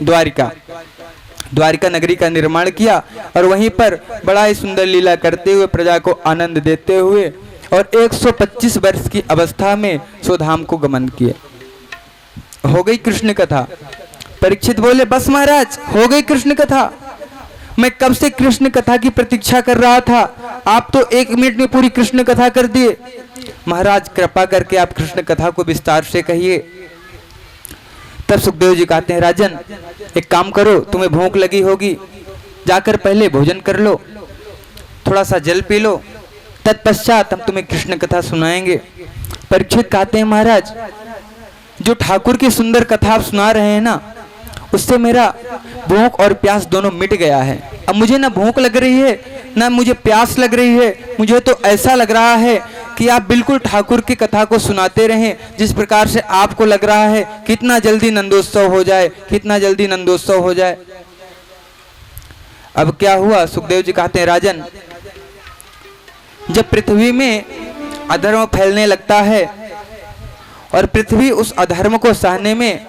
द्वारिका। द्वारिका नगरी का निर्माण किया और वहीं पर बड़ा ही सुंदर लीला करते हुए प्रजा को आनंद देते हुए और 125 वर्ष की अवस्था में स्वधाम को गमन किए। हो गई कृष्ण कथा। परीक्षित बोले, बस महाराज हो गई कृष्ण कथा, मैं कब से कृष्ण कथा की प्रतीक्षा कर रहा था, आप तो 1 मिनट में पूरी कृष्ण कथा कर दिए। महाराज कृपा करके आप कृष्ण कथा को विस्तार से कहिए। तब सुखदेव जी कहते हैं, राजन एक काम करो, तुम्हें भूख लगी होगी, जाकर पहले भोजन कर लो, थोड़ा सा जल पी लो, तत्पश्चात हम तुम्हें कृष्ण कथा सुनाएंगे। परीक्षित कहते हैं, महाराज जो ठाकुर की सुंदर कथा आप सुना रहे हैं ना, उससे मेरा भूख और प्यास दोनों मिट गया है। अब मुझे ना भूख लग रही है ना मुझे प्यास लग रही है, मुझे तो ऐसा लग रहा है कि आप बिल्कुल ठाकुर की कथा को सुनाते रहें जिस प्रकार से आपको लग रहा है कितना जल्दी नंदोत्सव हो जाए, कितना जल्दी नंदोत्सव हो जाए। अब क्या हुआ, सुखदेव जी कहते हैं, राजन जब पृथ्वी में अधर्म फैलने लगता है और पृथ्वी उस अधर्म को सहने में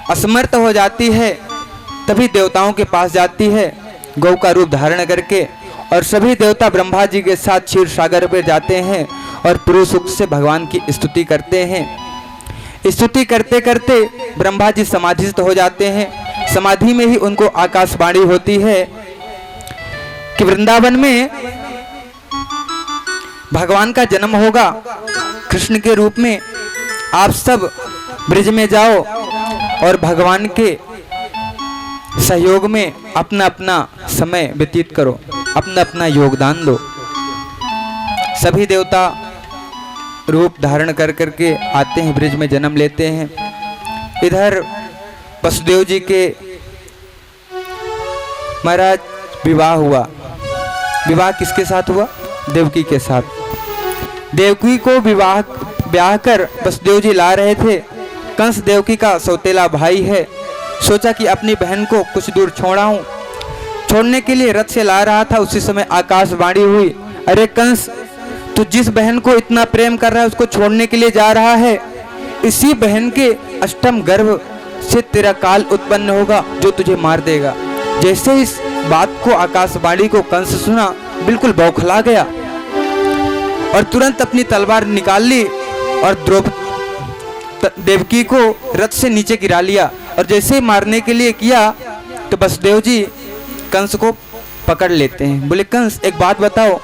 असमर्थ हो जाती है, तभी देवताओं के पास जाती है गौ का रूप धारण करके, और सभी देवता ब्रह्मा जी के साथ क्षीर सागर पर जाते हैं और पुरुष सूक्त से भगवान की स्तुति करते हैं। स्तुति करते करते ब्रह्मा जी समाधिस्थ हो जाते हैं। समाधि में ही उनको आकाशवाणी होती है कि वृंदावन में भगवान का जन्म होगा कृष्ण के रूप में, आप सब ब्रिज में जाओ और भगवान के सहयोग में अपना अपना समय व्यतीत करो, अपना अपना योगदान दो। सभी देवता रूप धारण कर करके आते हैं, ब्रिज में जन्म लेते हैं। इधर वसुदेव जी के महाराज विवाह हुआ। विवाह किसके साथ हुआ? देवकी के साथ। देवकी को ब्याह कर वसुदेव जी ला रहे थे। कंस देवकी का सौतेला भाई है, सोचा कि अपनी बहन को कुछ दूर छोड़ा हूँ, छोड़ने के लिए रथ से ला रहा था, उसी समय आकाशवाणी हुई, अरे कंस तू जिस बहन को इतना प्रेम कर रहा है उसको छोड़ने के लिए जा रहा है, इसी बहन के अष्टम गर्भ से तेरा काल उत्पन्न होगा जो तुझे मार देगा। जैसे इस बात को आकाशवाणी को कंस सुना, बिल्कुल बौखला गया और तुरंत अपनी तलवार निकाल ली और देवकी को रथ से नीचे गिरा लिया। और जैसे मारने के लिए किया तो वसुदेव जी कंस को पकड़ लेते हैं। बोले, कंस एक बात बताओ,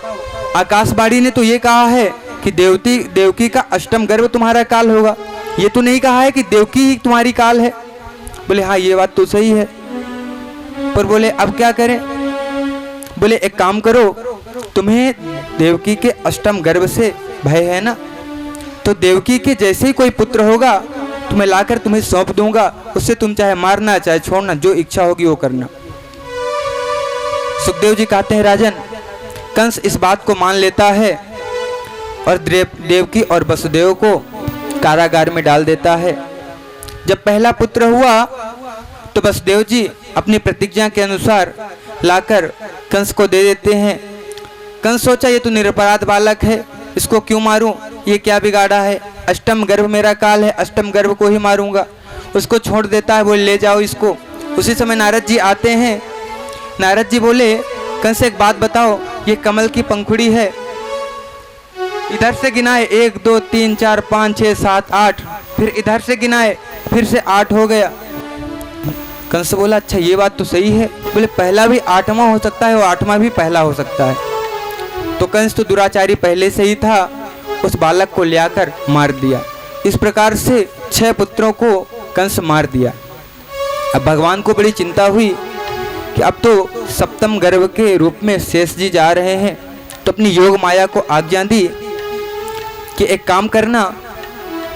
आकाशवाणी ने तो ये कहा है कि देवकी का अष्टम गर्भ तुम्हारा काल होगा, ये तो नहीं कहा है कि देवकी ही तुम्हारी काल है। बोले, हाँ ये बात तो सही है, पर बोले अब क्या करें? बोले एक काम करो, तुम्हें देवकी के अष्टम गर्भ से भय है ना, तो देवकी के जैसे ही कोई पुत्र होगा तुम्हें लाकर तुम्हें सौंप दूंगा, उससे तुम चाहे मारना चाहे छोड़ना, जो इच्छा होगी वो करना। सुखदेव जी कहते हैं, राजन कंस इस बात को मान लेता है और देवकी और वसुदेव को कारागार में डाल देता है। जब पहला पुत्र हुआ तो वसुदेव जी अपनी प्रतिज्ञा के अनुसार लाकर कंस को दे देते हैं। कंस सोचा ये तो निरपराध बालक है, इसको क्यों मारूं, ये क्या बिगाड़ा है, अष्टम गर्भ मेरा काल है, अष्टम गर्भ को ही मारूंगा। उसको छोड़ देता है, बोले ले जाओ इसको। उसी समय नारद जी आते हैं। नारद जी बोले, कंस एक बात बताओ, ये कमल की पंखुड़ी है, इधर से गिनाए 1 2 3 4 5 6 7 8, फिर इधर से गिनाए फिर से 8 हो गया। कंस बोला, अच्छा ये बात तो सही है। बोले पहला भी 8वां हो सकता है और 8वां भी पहला हो सकता है। तो कंस तो दुराचारी पहले से ही था, उस बालक को लाकर मार दिया। इस प्रकार से 6 पुत्रों को कंस मार दिया। अब भगवान को बड़ी चिंता हुई कि अब तो सप्तम गर्भ के रूप में शेष जी जा रहे हैं, तो अपनी योग माया को आज्ञा दी कि एक काम करना,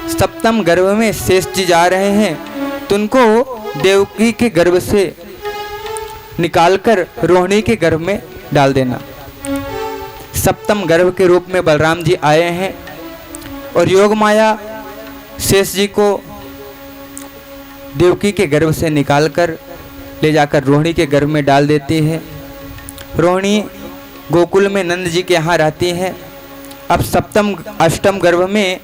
सप्तम गर्भ में शेष जी जा रहे हैं तो उनको देवकी के गर्भ से निकालकर रोहिणी के गर्भ में डाल देना। सप्तम गर्भ के रूप में बलराम जी आए हैं और योग माया शेष जी को देवकी के गर्भ से निकालकर ले जाकर रोहिणी के गर्भ में डाल देती है। रोहिणी गोकुल में नंद जी के यहाँ रहती हैं। अब सप्तम अष्टम गर्भ में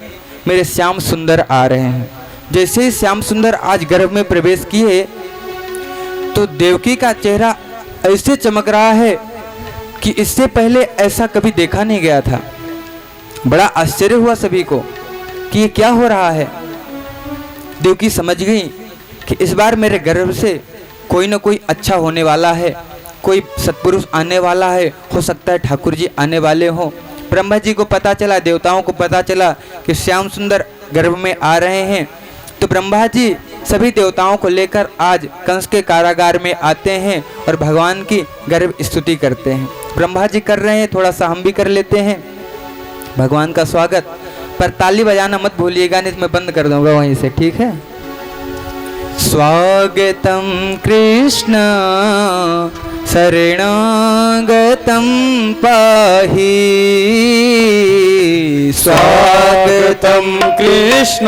मेरे श्याम सुंदर आ रहे हैं, जैसे ही श्याम सुंदर आज गर्भ में प्रवेश किए तो देवकी का चेहरा ऐसे चमक रहा है कि इससे पहले ऐसा कभी देखा नहीं गया था। बड़ा आश्चर्य हुआ सभी को कि ये क्या हो रहा है। देवकी समझ गई कि इस बार मेरे गर्भ से कोई ना कोई अच्छा होने वाला है, कोई सत्पुरुष आने वाला है, हो सकता है ठाकुर जी आने वाले हों। ब्रह्मा जी को पता चला, देवताओं को पता चला कि श्याम सुंदर गर्भ में आ रहे हैं, तो ब्रह्मा जी सभी देवताओं को लेकर आज कंस के कारागार में आते हैं और भगवान की गर्भ स्तुति करते हैं। ब्रह्मा जी कर रहे हैं, थोड़ा सा हम भी कर लेते हैं भगवान का स्वागत। पर ताली बजाना मत भूलिएगा, नहीं तो मैं बंद कर दूंगा वहीं से, ठीक है। स्वागतम कृष्ण शरणागतम पाहि, स्वागतम कृष्ण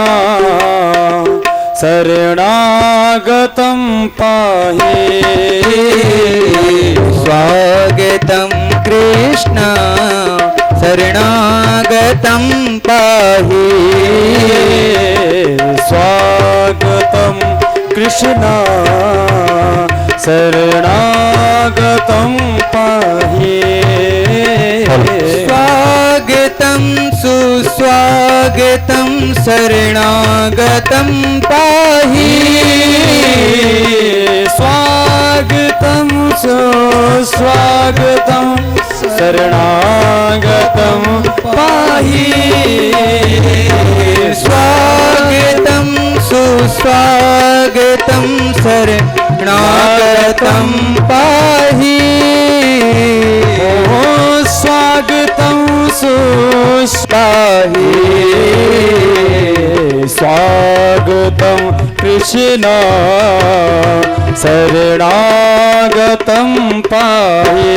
शरणागतम पाहि, स्वागतम कृष्ण शरणागतम पाहि, स्वागतम कृष्ण शरणागतम पाहि, स्वागतम सुस्वागतम शरणागतम पाहि, स्वागतम सुस्वागतम शरणागतम पाहि, स्वागतम सुस्वागतम शरणागतम पाहि, स्वागतम सुस्वाहि, स्वागतम कृष्ण शरणागतम पाहि,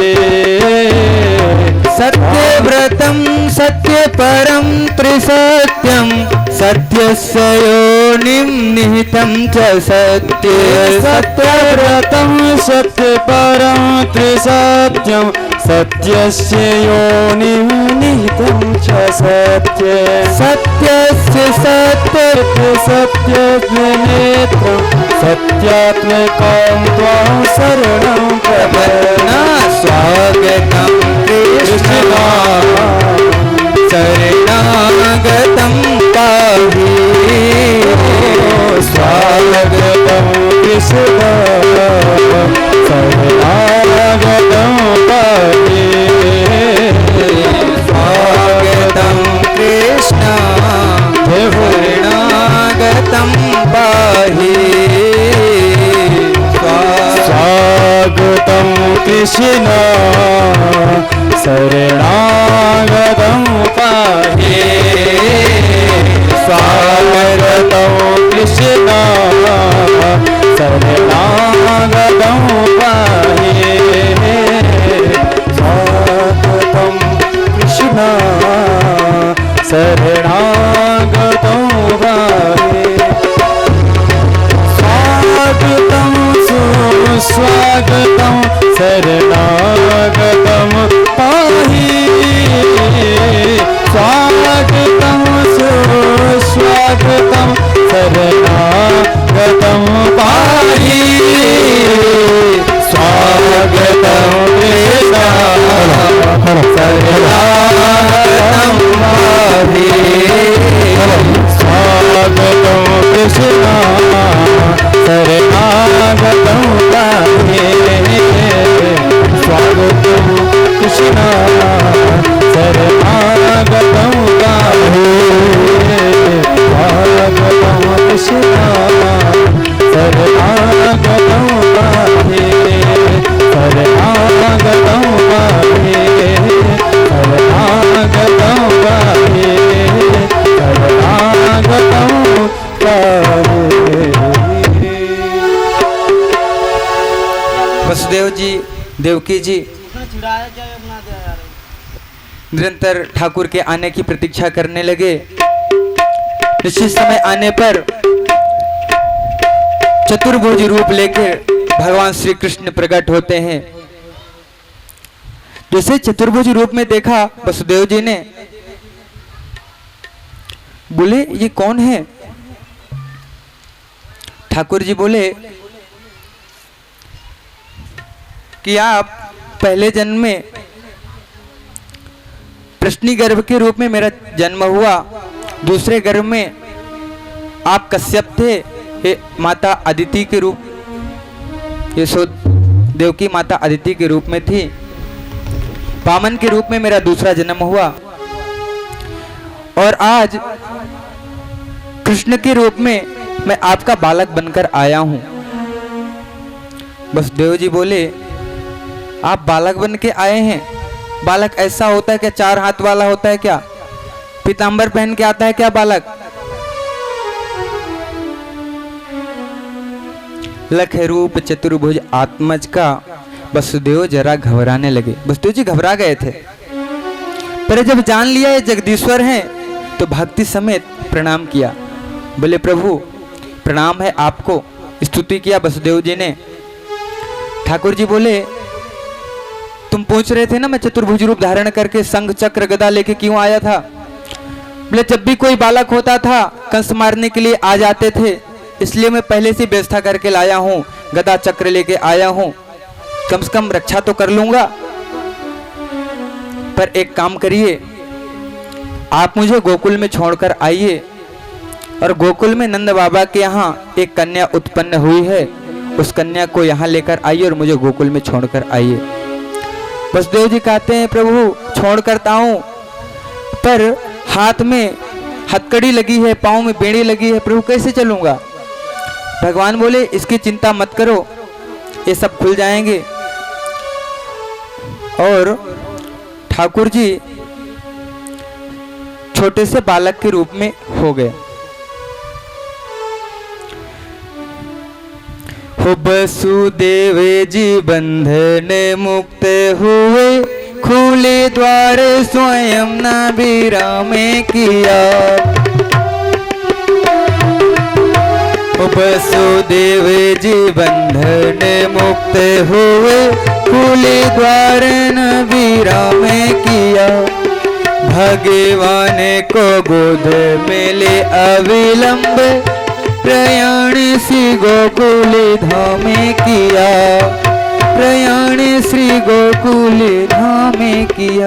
सत्यव्रतं सत्यपरं त्रिसत्यं सत्यस्य योनिं निहितं च सत्ये, सत्यव्रतं सत्यपरं त्रिसत्यं सत्यस्य योनिं निहितं च सत्ये, सत्यस्य सत्यत्वनेत्रं सत्यात्मकं त्वां शरणं प्रपन्ना, स्वागतं कृष्ण शरणागतं पाहि, स्वागतं कृष्ण शरणागतं पाहि, स्वागतं कृष्ण शरणागतं पाहि, स्वागतं कृष्ण शरणागतं पाहि, स्वागतं कृष्ण शरणागतं पाहि, स्वागतं कृष्ण शरणागतं पाहि, स्वागतं सुस्वागतं शरणागतं पाहि, स्वागतं सुस्वागतं शरणागतं पाहि, स्वागतं कृष्ण शरणागतं पाहि, स्वागतं कृष्ण शरणागतं पाहि, स्वागतं कृष्ण शरणागतं पाहि, स्वागतं कृष्ण शरणागतं पाहि, शरणागतं पाहि, शरणागतं पाहि, शरणागतं पाहि। वसुदेव जी, देवकी जी निरंतर ठाकुर के आने की प्रतीक्षा करने लगे। निश्चित समय आने पर चतुर्भुज रूप लेकर भगवान श्री कृष्ण प्रकट होते हैं। जैसे चतुर्भुज रूप में देखा वसुदेव जी ने, बोले ये कौन है? ठाकुर जी बोले कि आप पहले जन्म में प्रश्नी गर्भ के रूप में मेरा जन्म हुआ, दूसरे गर्भ में आप कश्यप थे, ये माता अदिति के रूप, देवकी माता अदिति के रूप में थी, वामन के रूप में मेरा दूसरा जन्म हुआ, और आज कृष्ण के रूप में मैं आपका बालक बनकर आया हूं। वसुदेव जी बोले आप बालक बन के आए हैं? बालक ऐसा होता है क्या? 4 हाथ वाला होता है क्या? पीतांबर पहन के आता है क्या बालक? लख रूप चतुर्भुज आत्मज का वसुदेव जरा घबराने लगे। वसुदेव जी घबरा गए थे, पर जब जान लिया ये जगदीश्वर हैं तो भक्ति समेत प्रणाम किया। बोले प्रभु प्रणाम है आपको। स्तुति किया वसुदेव जी ने। ठाकुर जी बोले तुम पूछ रहे थे ना मैं चतुर्भुज रूप धारण करके शंख चक्र गदा लेके क्यों आया था? बोले जब भी कोई बालक होता था कंस मारने के लिए आ जाते थे, इसलिए मैं पहले से व्यवस्था करके लाया हूं, गदा चक्र लेके आया हूं, कम से कम रक्षा तो कर लूंगा। पर एक काम करिए, आप मुझे गोकुल में छोड़कर आइए, और गोकुल में नंद बाबा के यहाँ एक कन्या उत्पन्न हुई है, उस कन्या को यहाँ लेकर आइए और मुझे गोकुल में छोड़कर आइए। वसुदेव जी कहते हैं प्रभु छोड़ करता हूँ, पर हाथ में हथकड़ी लगी है, पाँव में बेड़ी लगी है, प्रभु कैसे चलूंगा? भगवान बोले इसकी चिंता मत करो, ये सब खुल जाएंगे। और ठाकुर जी छोटे से बालक के रूप में हो गए। हो वसुदेव जी बंधन मुक्त हुए, खुले द्वार स्वयं नाभिरा में किया। हो वसुदेव जी बंधन मुक्त हुए, खुले द्वार नाभिरा में किया। भगवान को गोद में ले अविलंब, प्रयाण श्री गोकुल धाम किया, प्रयाण श्री गोकुल धाम किया।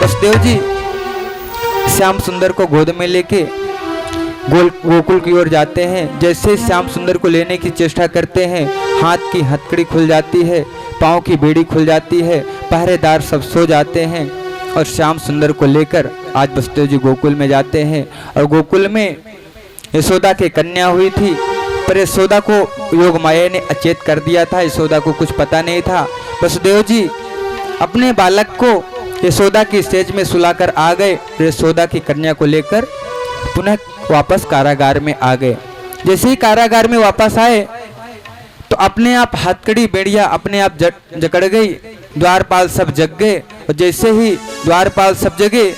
वसुदेव जी श्याम सुंदर को गोद में लेके गोकुल की ओर जाते हैं। जैसे श्याम सुंदर को लेने की चेष्टा करते हैं, हाथ की हथकड़ी खुल जाती है, पाँव की बेड़ी खुल जाती है, पहरेदार सब सो जाते हैं, और श्याम सुंदर को लेकर आज वसुदेव जी गोकुल में जाते हैं। और गोकुल में यशोदा की कन्या हुई थी, पर यशोदा को योग माया ने अचेत कर दिया था, यशोदा को कुछ पता नहीं था। वसुदेव जी अपने बालक को यशोदा की स्टेज में सुलाकर आ गए, यशोदा की कन्या को लेकर पुनः वापस कारागार में आ गए। जैसे ही कारागार में वापस आए तो अपने आप हथकड़ी बेड़िया अपने आप जकड़ गई, द्वारपाल सब जग गए। और जैसे ही द्वारपाल सब जगे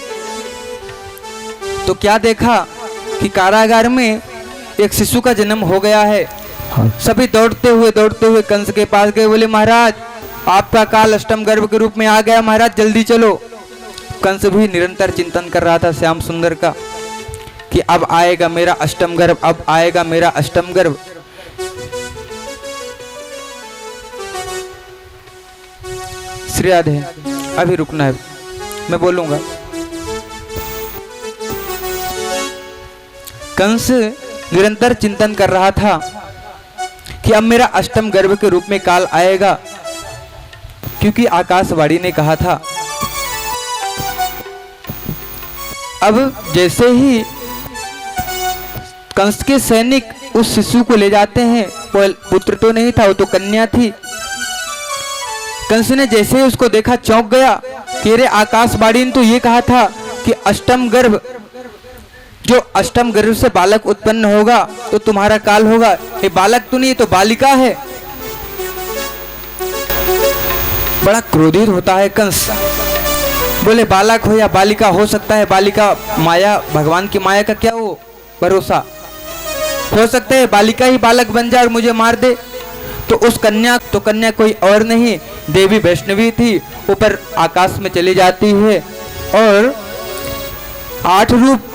तो क्या देखा कि कारागार में एक शिशु का जन्म हो गया है। सभी दौड़ते हुए कंस के पास गए, बोले महाराज आपका काल अष्टम गर्भ के रूप में आ गया, महाराज जल्दी चलो। कंस भी निरंतर चिंतन कर रहा था श्याम सुंदर का कि अब आएगा मेरा अष्टम गर्भ, अब आएगा मेरा अष्टम गर्भ। श्री राधे, अभी रुकना है, मैं बोलूंगा। कंस निरंतर चिंतन कर रहा था कि अब मेरा अष्टम गर्भ के रूप में काल आएगा, क्योंकि आकाशवाणी ने कहा था। अब जैसे ही कंस के सैनिक उस शिशु को ले जाते हैं, वो पुत्र तो नहीं था, वो तो कन्या थी। कंस ने जैसे ही उसको देखा चौंक गया कि अरे आकाशवाणी ने तो ये कहा था कि अष्टम गर्भ, जो अष्टम गर्भ से बालक उत्पन्न होगा तो तुम्हारा काल होगा। ये बालक तो नहीं, तो बालिका है। बड़ा क्रोधित होता है कंस, बोले बालक हो या बालिका हो सकता है, बालिका माया, भगवान की माया का क्या वो भरोसा, हो सकता है बालिका ही बालक बन जाए और मुझे मार दे। तो उस कन्या कोई और नहीं, देवी वैष्णवी थी, ऊपर आकाश में चली जाती है और 8 रूप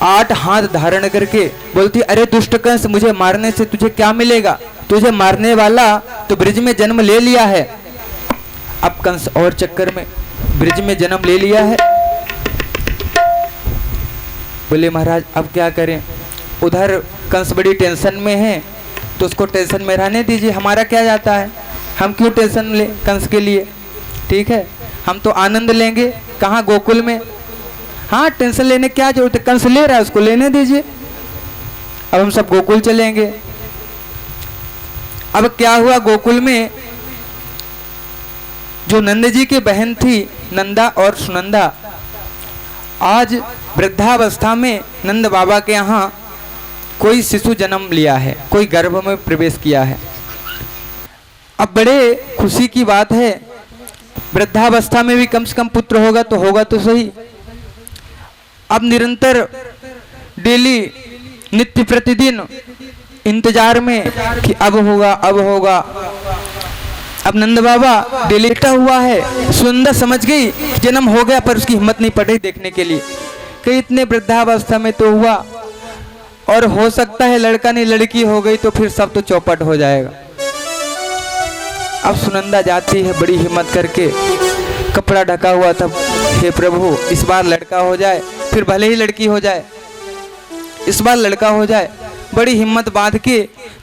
8 हाथ धारण करके बोलती, अरे दुष्ट कंस, मुझे मारने से तुझे क्या मिलेगा? तुझे मारने वाला तो ब्रिज में जन्म ले लिया है। अब कंस और चक्कर में ब्रिज में जन्म ले लिया है। बोले महाराज अब क्या करें? उधर कंस बड़ी टेंशन में है, तो उसको टेंशन में रहने दीजिए, हमारा क्या जाता है, हम क्यों टेंशन ले कंस के लिए? ठीक है, हम तो आनंद लेंगे कहाँ, गोकुल में। हाँ, टेंशन लेने क्या जरूरत है, कंस ले रहा है उसको लेने दीजिए। अब हम सब गोकुल चलेंगे। अब क्या हुआ, गोकुल में जो नंद जी की बहन थी नंदा और सुनंदा, आज वृद्धावस्था में नंद बाबा के यहाँ कोई शिशु जन्म लिया है, कोई गर्भ में प्रवेश किया है। अब बड़े खुशी की बात है, वृद्धावस्था में भी कम से कम पुत्र होगा तो सही। अब निरंतर डेली नित्य प्रतिदिन इंतजार में कि अब होगा अब होगा। अब नंद बाबा डेली लेटा हुआ है, सुंदर समझ गई कि जन्म हो गया, पर उसकी हिम्मत नहीं पड़ रही देखने के लिए कि इतने वृद्धावस्था में तो हुआ, और हो सकता है लड़का नहीं लड़की हो गई तो फिर सब तो चौपट हो जाएगा। अब सुनंदा जाती है बड़ी हिम्मत करके, कपड़ा ढका हुआ था, हे प्रभु इस बार लड़का हो जाए, फिर भले ही लड़की हो जाए, इस बार लड़का हो जाए। बड़ी हिम्मत बांध के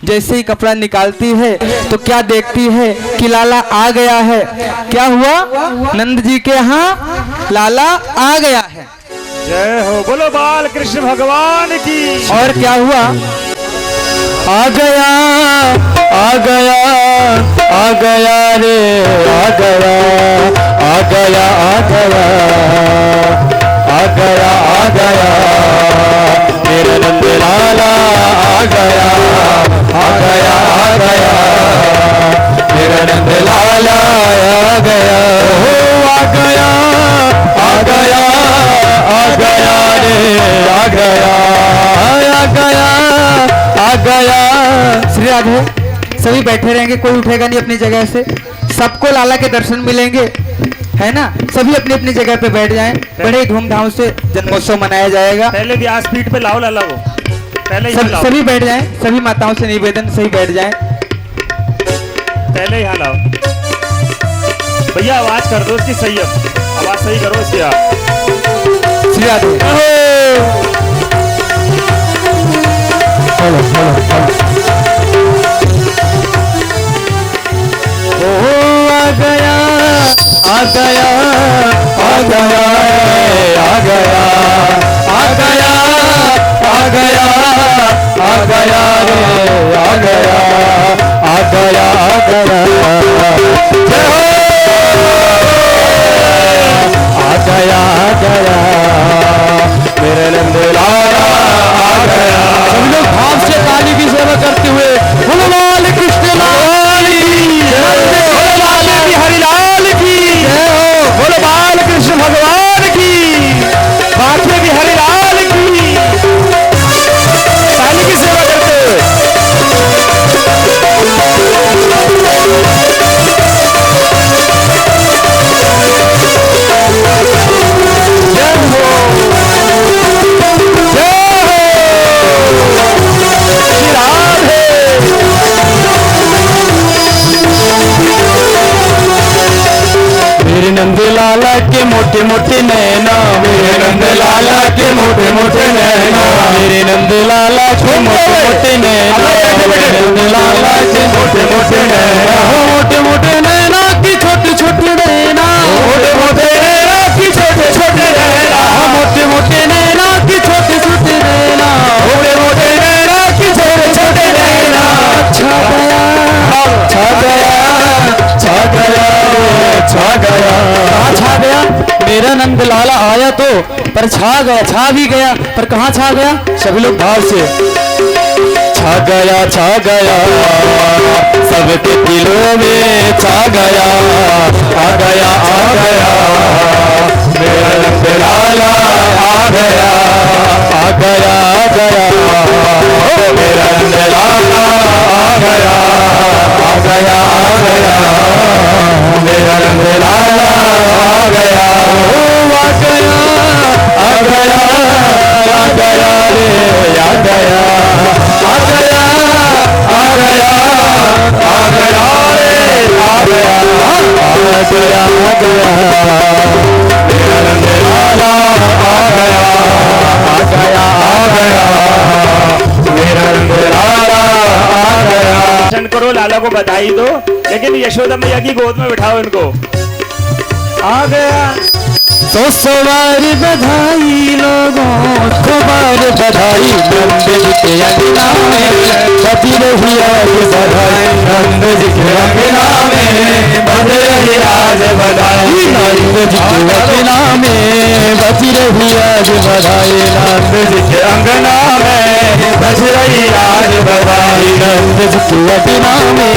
जैसे ही कपड़ा निकालती है तो क्या देखती है कि लाला आ गया है। क्या हुआ, नंद जी के यहाँ लाला आ गया है। जय हो, बोलो बाल कृष्ण भगवान की। और क्या हुआ, आ गया आ गया आ गया रे आ गया आ गया आ गया आ गया आ गया मेरा नंद लाला आ गया आ गया आ गया मेरा नंद लाला आ गया हो आ गया आ गया आ गया रे आ गया आ गया आ गया। श्री राधे, सभी बैठे रहेंगे, कोई उठेगा नहीं अपनी जगह से, सबको लाला के दर्शन मिलेंगे, है ना। सभी अपनी अपनी जगह पे बैठ जाएं, बड़े धूमधाम से जन्मोत्सव मनाया जाएगा। पहले व्यासपीठ पे लाओ लाला को, पहले यहाँ लाओ। सभी बैठ जाएं, सभी माताओं से निवेदन, सही बैठ जाएं। पहले यहाँ लाओ भैया, आवाज कर दो उसकी सही, अब आवाज सही करो इसकी आप। श्री राधे, आ गया आ गया आ गया आ गया आ गया आ गया आ गया रे आ गया आ गया आ गया जय हो आ गया आ गया मेरे नंद लाला आ गया। सब लोग भाव से काली की सेवा करते हुए बोलो लाल कृष्ण लाल की जय, बोलो लाल की हरिलाल की जय हो, बोलो बाल कृष्ण भगवान की, बाटे की हरिलाल की, काली की सेवा करते हुए जय हो जय हो श्री राधे। मेरे नंद लाला के मोटे मोटे नैना, मेरे नंद लाला के मोटे मोटे नैना, मेरे नंद लाला के मोटे मोटे नैना, मेरे नंद लाला के मोटे मोटे नैना, मोटे मोटे नैना की छोटे छोटे नैना, मोटे मोटे नैना की छोटे छोटे नैना, मोटे मोटे नैना की छोटे छोटे नैना, मोटे मोटे नैना की छोटे छोटे नैना। छा गया छा गया छा गया छा गया, कहाँ छा गया? मेरा नंद लाला आया तो पर छा गया, छा भी गया पर कहाँ छा गया? सभी लोग भाव से छा गया सबके दिलों में छा गया आ गया आ गया मेरा नंद लाला आ गया आ गया आ गया मेरा नंद लाला आ गया आ गया आ गया मेरा नंद लाला आ गया आ गया आ गया आ गया गया, मेरा नंद लाला आ गया, आ गया, आ गया, मेरा नंद लाला आ गया। दर्शन करो, लाला को बधाई दो, लेकिन यशोदा मैया की गोद में बिठाओ इनको। आ गया तो सवार बधाई लोगों को बार बधाई, नंद जी के अंगना में बज रही आज बधाई, नंद जी के अंगना में बज रही आज बधाई, नंद जी के अंगना में बज रही आज बधाई, नंद जी के अंगना में बज रही आज बधाई, नंद जी के अंगना में